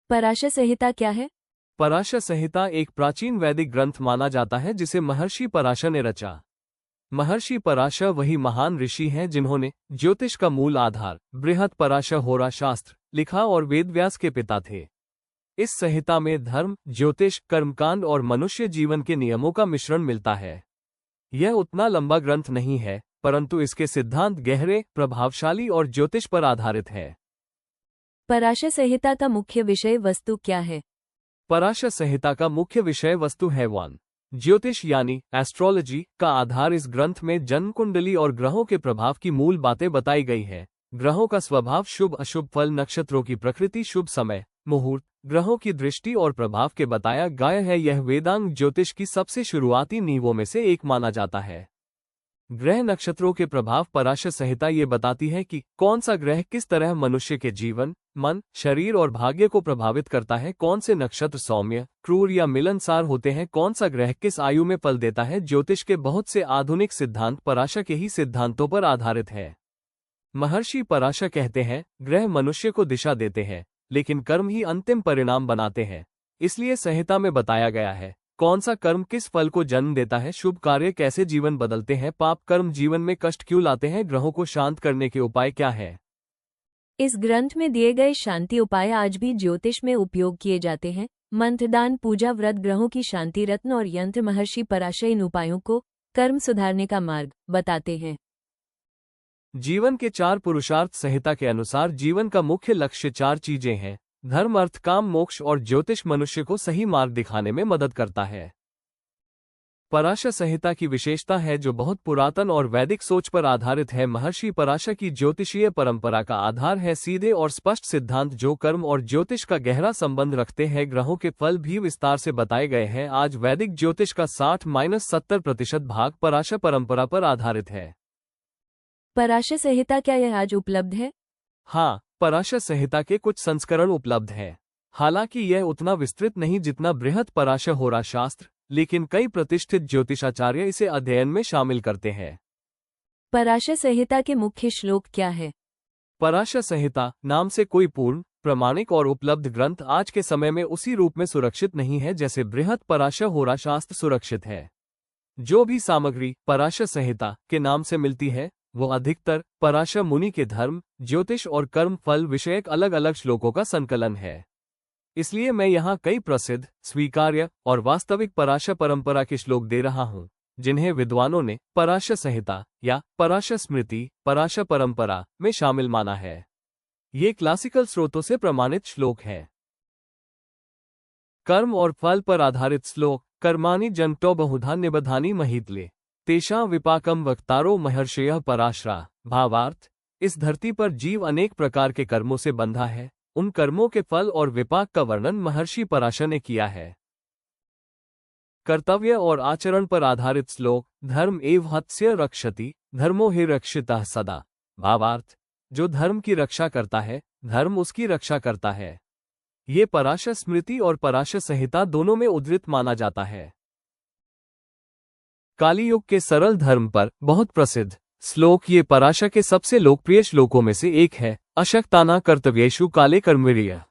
पराशर संहिता क्या है? पराशर संहिता एक प्राचीन वैदिक ग्रंथ माना जाता है जिसे महर्षि पराशर ने रचा। महर्षि पराशर वही महान ऋषि हैं जिन्होंने ज्योतिष का मूल आधार बृहत पराशर होरा शास्त्र लिखा और वेदव्यास के पिता थे। इस संहिता में धर्म, ज्योतिष, कर्मकांड और मनुष्य जीवन के नियमों का मिश्रण मिलता है। यह उतना लंबा ग्रंथ नहीं है, परंतु इसके सिद्धांत गहरे, प्रभावशाली और ज्योतिष पर आधारित है। पराशर संहिता का मुख्य विषय वस्तु क्या है? पराशर संहिता का मुख्य विषय वस्तु है। 1. ज्योतिष यानी एस्ट्रोलॉजी का आधार। इस ग्रंथ में जन्म कुंडली और ग्रहों के प्रभाव की मूल बातें बताई गई है। ग्रहों का स्वभाव, शुभ अशुभ फल, नक्षत्रों की प्रकृति, शुभ समय, मुहूर्त, ग्रहों की दृष्टि और प्रभाव के बताया गया है। यह वेदांग ज्योतिष की सबसे शुरुआती नींवों में से एक माना जाता है। ग्रह नक्षत्रों के प्रभाव। पराशर संहिता ये बताती है कि कौन सा ग्रह किस तरह मनुष्य के जीवन, मन, शरीर और भाग्य को प्रभावित करता है। कौन से नक्षत्र सौम्य, क्रूर या मिलनसार होते हैं। कौन सा ग्रह किस आयु में फल देता है। ज्योतिष के बहुत से आधुनिक सिद्धांत पराशर के ही सिद्धांतों पर आधारित है। महर्षि पराशर कहते हैं, ग्रह मनुष्य को दिशा देते हैं, लेकिन कर्म ही अंतिम परिणाम बनाते हैं। इसलिए संहिता में बताया गया है कौन सा कर्म किस फल को जन्म देता है। शुभ कार्य कैसे जीवन बदलते हैं। पाप कर्म जीवन में कष्ट क्यों लाते हैं। ग्रहों को शांत करने के उपाय क्या है। इस ग्रंथ में दिए गए शांति उपाय आज भी ज्योतिष में उपयोग किए जाते हैं। मंत्रदान, पूजा, व्रत, ग्रहों की शांति, रत्न और यंत्र। महर्षि पराशर इन उपायों को कर्म सुधारने का मार्ग बताते हैं। जीवन के 4 पुरुषार्थ। संहिता के अनुसार जीवन का मुख्य लक्ष्य 4 चीजें हैं: धर्म, अर्थ, काम, मोक्ष और ज्योतिष मनुष्य को सही मार्ग दिखाने में मदद करता है। पराशर संहिता की विशेषता है जो बहुत पुरातन और वैदिक सोच पर आधारित है। महर्षि पराशर की ज्योतिषीय परंपरा का आधार है सीधे और स्पष्ट सिद्धांत जो कर्म और ज्योतिष का गहरा संबंध रखते हैं। ग्रहों के फल भी विस्तार से बताए गए हैं। आज वैदिक ज्योतिष का 60-70% भाग पराशर परंपरा पर आधारित है। पराशर संहिता क्या यह आज उपलब्ध है? हाँ, पराशर संहिता के कुछ संस्करण उपलब्ध हैं। हालांकि यह उतना विस्तृत नहीं जितना बृहत पराशर होरा शास्त्र, लेकिन कई प्रतिष्ठित ज्योतिषाचार्य इसे अध्ययन में शामिल करते हैं। पराशर संहिता के मुख्य श्लोक क्या है? पराशर संहिता नाम से कोई पूर्ण, प्रामाणिक और उपलब्ध ग्रंथ आज के समय में उसी रूप में सुरक्षित नहीं है जैसे बृहत पराशर होरा शास्त्र सुरक्षित है। जो भी सामग्री पराशर संहिता के नाम से मिलती है वो अधिकतर पराशर मुनि के धर्म, ज्योतिष और कर्म फल विषयक अलग अलग श्लोकों का संकलन है। इसलिए मैं यहाँ कई प्रसिद्ध, स्वीकार्य और वास्तविक पराशर परंपरा के श्लोक दे रहा हूँ जिन्हें विद्वानों ने पराशर संहिता या पराशर स्मृति, पराशर परंपरा में शामिल माना है। ये क्लासिकल स्रोतों से प्रमाणित श्लोक हैं। कर्म और फल पर आधारित श्लोक। कर्माणि जन्तो बहुधा निबधानि महितले तेषां विपाकम वक्तारो महर्षयः पराशरा। भावार्थ, इस धरती पर जीव अनेक प्रकार के कर्मों से बंधा है। उन कर्मों के फल और विपाक का वर्णन महर्षि पराशर ने किया है। कर्तव्य और आचरण पर आधारित श्लोक। धर्म एव हत्स्य रक्षति धर्मो हि रक्षितः सदा। भावार्थ, जो धर्म की रक्षा करता है, धर्म उसकी रक्षा करता है। ये पराशर स्मृति और पराशर संहिता दोनों में उद्धृत माना जाता है। काली युग के सरल धर्म पर बहुत प्रसिद्ध श्लोक। ये पराशर के सबसे लोकप्रिय श्लोकों में से एक है। अशक्ताना कर्तव्येषु काले कर्मवीर्य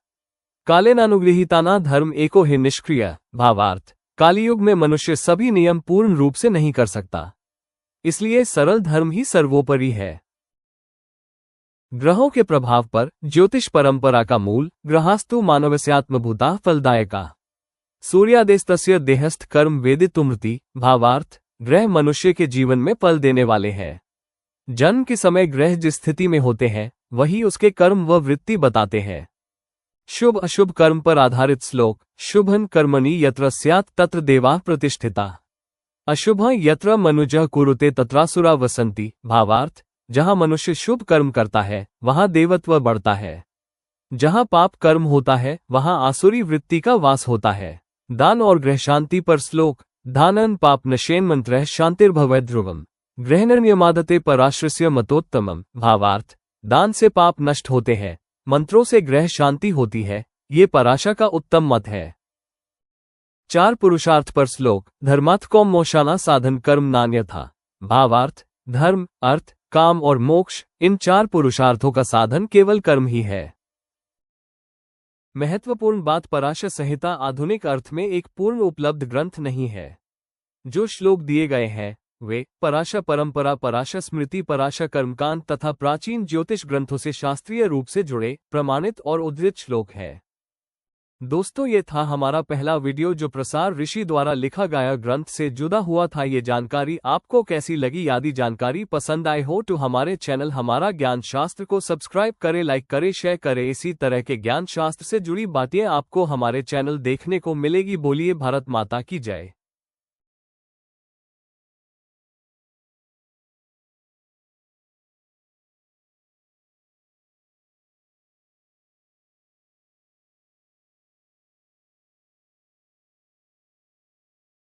कालेनानुगृहीताना धर्म एको हि निष्क्रिय। भावार्थ, कालीयुग में मनुष्य सभी नियम पूर्ण रूप से नहीं कर सकता, इसलिए सरल धर्म ही सर्वोपरि है। ग्रहों के प्रभाव पर ज्योतिष परंपरा का मूल। ग्रहास्तु मानवस्यात्मभूता फलदायका सूर्यादेस्तस्य देहस्थ कर्म वेदितुमृति। भावार्थ, ग्रह मनुष्य के जीवन में फल देने वाले हैं। जन्म के समय ग्रह जिस स्थिति में होते हैं वही उसके कर्म व वृत्ति बताते हैं। शुभ अशुभ कर्म पर आधारित श्लोक। शुभं कर्मणि यत्र स्यात् तत्र देवाः प्रतिष्ठिता अशुभं यत्र मनुजः कुरुते तत्रासुरा वसन्ति। भावार्थ, जहां मनुष्य शुभ कर्म करता है वहां देवत्व बढ़ता है, जहां पाप कर्म होता है वहां आसुरी वृत्ति का वास होता है। दान और ग्रह शांति पर श्लोक। दानं पाप नशेन मंत्रः शांतिर्भवेत् ध्रुवम् ग्रहनिर्नियमादते पराशरस्य मतोत्तमम्। भावार्थ, दान से पाप नष्ट होते हैं, मंत्रों से ग्रह शांति होती है। ये पराशर का उत्तम मत है। 4 पुरुषार्थ पर श्लोक। धर्मात् कौम मोक्षाना साधन कर्म नान्यथा। भावार्थ, धर्म, अर्थ, काम और मोक्ष इन 4 पुरुषार्थों का साधन केवल कर्म ही है। महत्वपूर्ण बात, पराशर संहिता आधुनिक अर्थ में एक पूर्ण उपलब्ध ग्रंथ नहीं है। जो श्लोक दिए गए हैं वे पराशर परंपरा, पराशर स्मृति, पराशर कर्मकांड तथा प्राचीन ज्योतिष ग्रंथों से शास्त्रीय रूप से जुड़े, प्रमाणित और उद्धृत श्लोक हैं। दोस्तों, ये था हमारा पहला वीडियो जो प्रसार ऋषि द्वारा लिखा गया ग्रंथ से जुड़ा हुआ था। ये जानकारी आपको कैसी लगी? यदि जानकारी पसंद आए हो तो हमारे चैनल हमारा ज्ञान शास्त्र को सब्सक्राइब करें, लाइक करें, शेयर करें। इसी तरह के ज्ञान शास्त्र से जुड़ी बातें आपको हमारे चैनल देखने को मिलेगी। बोलिए भारत माता की जय।